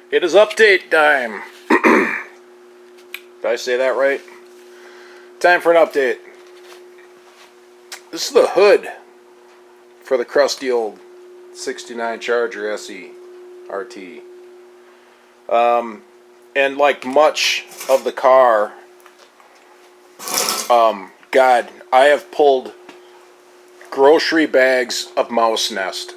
It is update time. Did I say that right? Time for an update. This is the hood for the crusty old 69 Charger SE RT. And like much of the car, God, I have pulled grocery bags of mouse nest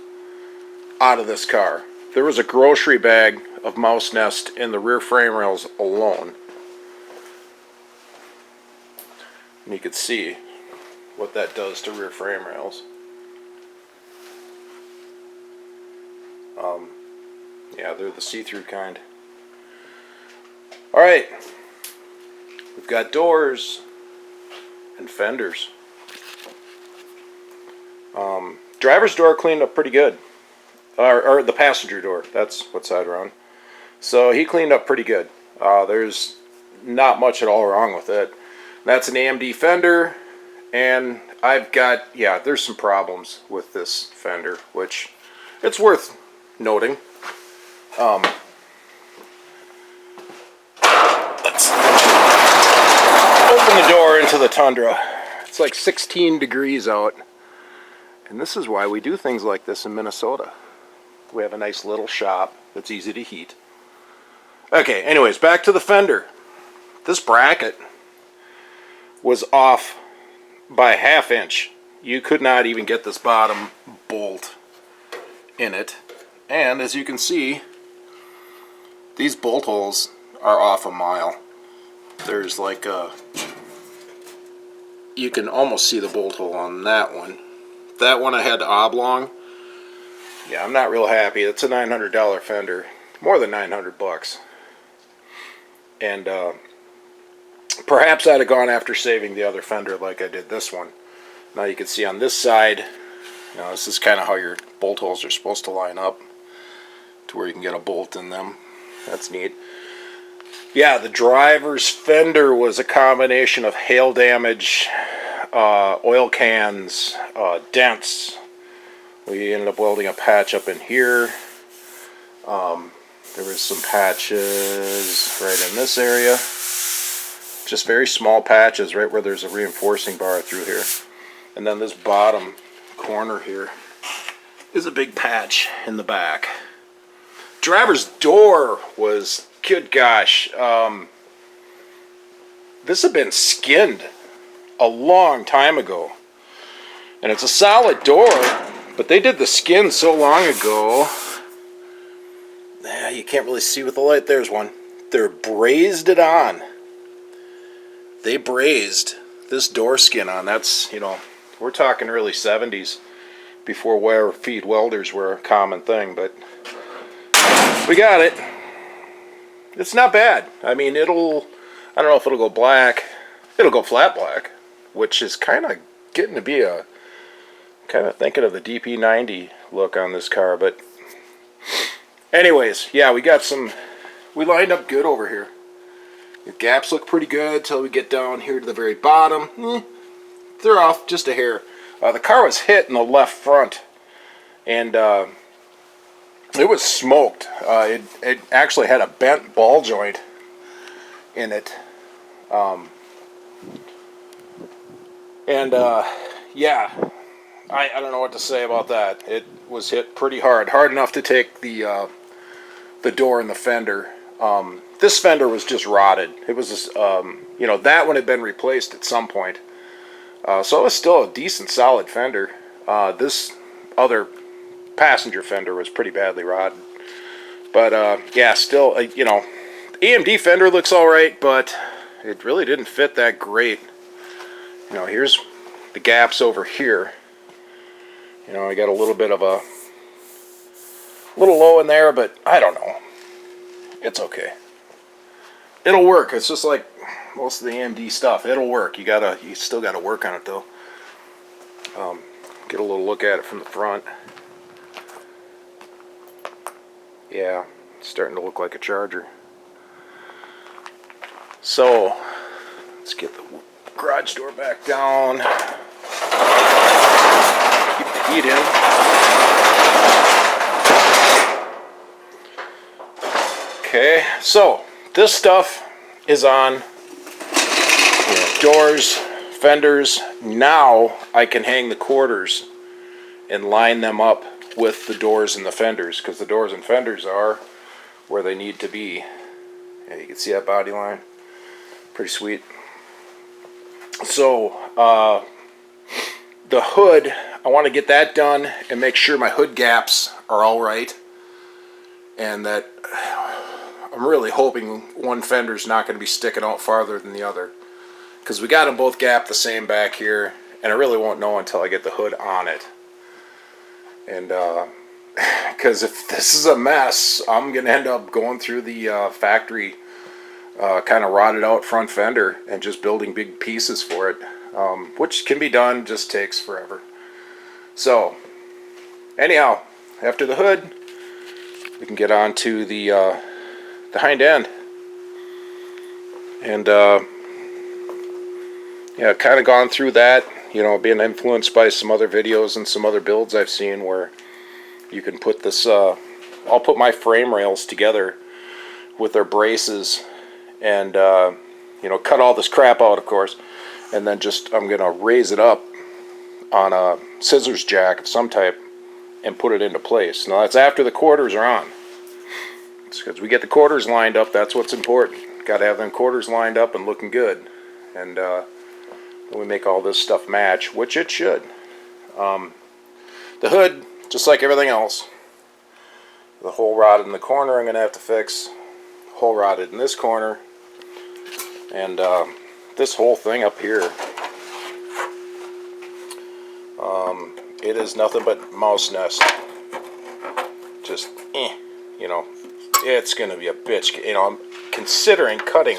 out of this car. There was a grocery bag of mouse nest in the rear frame rails alone. And you could see what that does to rear frame rails. Yeah, they're the see-through kind. Alright, we've got doors and fenders. Driver's door cleaned up pretty good. Or the passenger door, that's what side we're on. So he cleaned up pretty good. There's not much at all wrong with it. That's an AMD fender, and I've got, yeah, there's some problems with this fender, which it's worth noting. Let's open the door into the Tundra. It's like 16 degrees out, and this is why we do things like this in Minnesota. We have a nice little shop that's easy to heat. Okay, anyways, back to the fender. This bracket was off by a ½ inch. You could not even get this bottom bolt in it. And as you can see, these bolt holes are off a mile. There's like a... You can almost see the bolt hole on that one. That one I had oblong. Yeah, I'm not real happy. It's a $900 fender. More than 900 bucks. And perhaps I'd have gone after saving the other fender like I did this one. Now you can see on this side, you know, this is kind of how your bolt holes are supposed to line up to where you can get a bolt in them. That's neat. Yeah, the driver's fender was a combination of hail damage, oil cans, dents. We ended up welding a patch up in here. There was some patches right in this area. Just very small patches right where there's a reinforcing bar through here. And then this bottom corner here is a big patch in the back. Driver's door was, good gosh, this had been skinned a long time ago. And it's a solid door, but they did the skin so long ago. You can't really see with the light. There's one. They're brazed it on. They brazed this door skin on. That's, you know, we're talking early 70s before wire feed welders were a common thing, but we got it. It's not bad. I mean, I don't know if it'll go black. It'll go flat black, which is kind of getting to be a, kind of thinking of the DP90 look on this car, but anyways, yeah, we lined up good over here. The gaps look pretty good till we get down here to the very bottom. They're off just a hair. The car was hit in the left front, and it was smoked. It actually had a bent ball joint in it. Yeah, I don't know what to say about that. It was hit pretty hard enough to take the door and the fender. This fender was just rotted. It was just, you know, that one had been replaced at some point. So it was still a decent solid fender. This other passenger fender was pretty badly rotted. But yeah, still, you know, AMD fender looks alright, but it really didn't fit that great. You know, here's the gaps over here. You know, I got a little bit of a little low in there, but I don't know. It's okay. It'll work. It's just like most of the AMD stuff. It'll work. You still gotta work on it though. Get a little look at it from the front. Yeah, it's starting to look like a Charger. So let's get the garage door back down. Keep the heat in. Okay, so this stuff is on doors, fenders. Now I can hang the quarters and line them up with the doors and the fenders, because the doors and fenders are where they need to be. Yeah, you can see that body line. Pretty sweet. So the hood, I want to get that done and make sure my hood gaps are all right, and that I'm really hoping one fender's not going to be sticking out farther than the other, because we got them both gapped the same back here, and I really won't know until I get the hood on it. And because if this is a mess, I'm going to end up going through the factory kind of rotted out front fender and just building big pieces for it, which can be done, just takes forever. So anyhow, after the hood, we can get on to the hind end. And yeah, kind of gone through that, you know, being influenced by some other videos and some other builds I've seen where you can put this, I'll put my frame rails together with their braces and, you know, cut all this crap out, of course, and then just, I'm going to raise it up on a scissors jack of some type and put it into place. Now, that's after the quarters are on. Because we get the quarters lined up, that's what's important. Got to have them quarters lined up and looking good. And then we make all this stuff match, which it should. The hood, just like everything else, the hole rotted in the corner I'm going to have to fix. Hole rotted in this corner. And this whole thing up here, it is nothing but mouse nest. Just, you know, it's going to be a bitch. You know, I'm considering cutting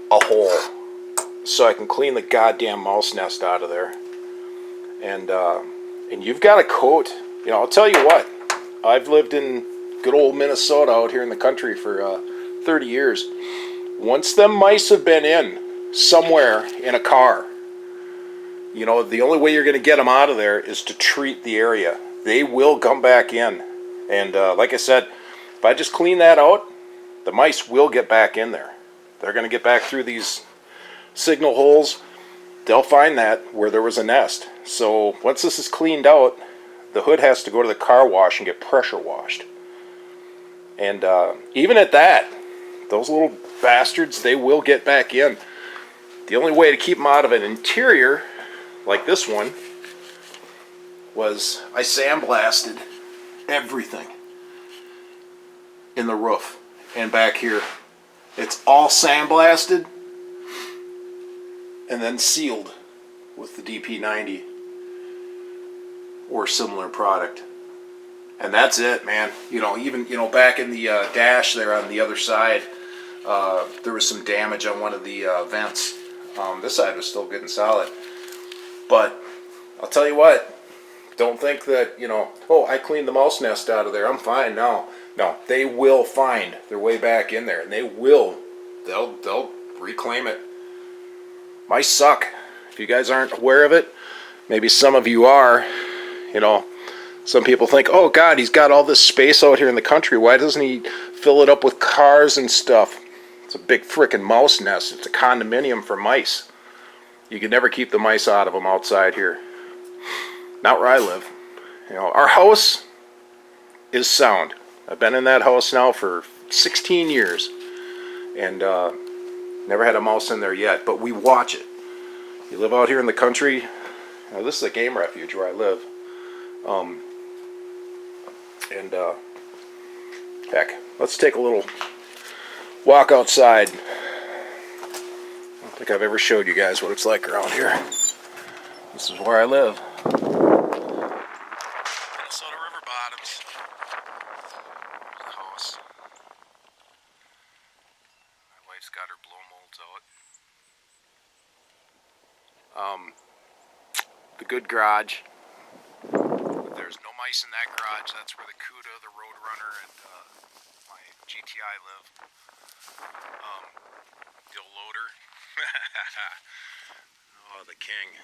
a hole so I can clean the goddamn mouse nest out of there. And you've got to coat. You know, I'll tell you what. I've lived in good old Minnesota out here in the country for 30 years. Once them mice have been in somewhere in a car, you know, the only way you're going to get them out of there is to treat the area. They will come back in. And like I said, if I just clean that out, the mice will get back in there. They're going to get back through these signal holes. They'll find that where there was a nest. So once this is cleaned out, the hood has to go to the car wash and get pressure washed. And even at that, those little bastards, they will get back in. The only way to keep them out of an interior like this one was I sandblasted everything in the roof and back here. It's all sandblasted and then sealed with the DP90 or similar product. And that's it, man. You know, even, you know, back in the dash there on the other side, there was some damage on one of the vents. This side was still good and solid. But I'll tell you what, don't think that, you know, oh, I cleaned the mouse nest out of there, I'm fine. No, they will find their way back in there, and they'll reclaim it. Mice suck. If you guys aren't aware of it, maybe some of you are. You know, some people think, oh God, he's got all this space out here in the country, why doesn't he fill it up with cars and stuff? It's a big frickin' mouse nest. It's a condominium for mice. You can never keep the mice out of them outside here. Not where I live. You know, our house is sound. I've been in that house now for 16 years. And never had a mouse in there yet. But we watch it. You live out here in the country. You know, this is a game refuge where I live. Heck, let's take a little walk outside. I don't think I've ever showed you guys what it's like around here. This is where I live. Minnesota River Bottoms. The house. My wife's got her blow molds out. The good garage. There's no mice in that garage. That's where the Cuda, the Roadrunner, and my GTI live. The old loader. Oh, the king.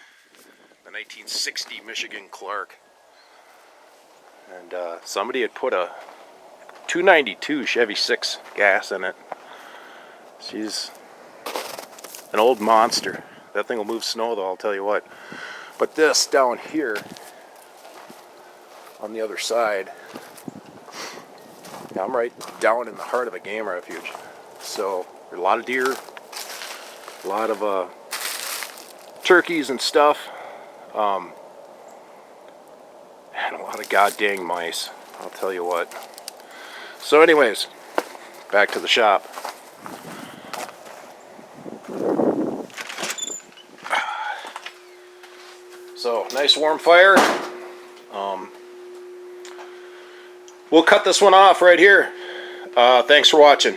The 1960 Michigan Clark. And somebody had put a 292 Chevy 6 gas in it. She's an old monster. That thing will move snow though, I'll tell you what. But this down here on the other side, I'm right down in the heart of a game refuge. So there's a lot of deer, a lot of turkeys and stuff, and a lot of god dang mice, I'll tell you what. So anyways, back to the shop. So nice warm fire. We'll cut this one off right here. Thanks for watching.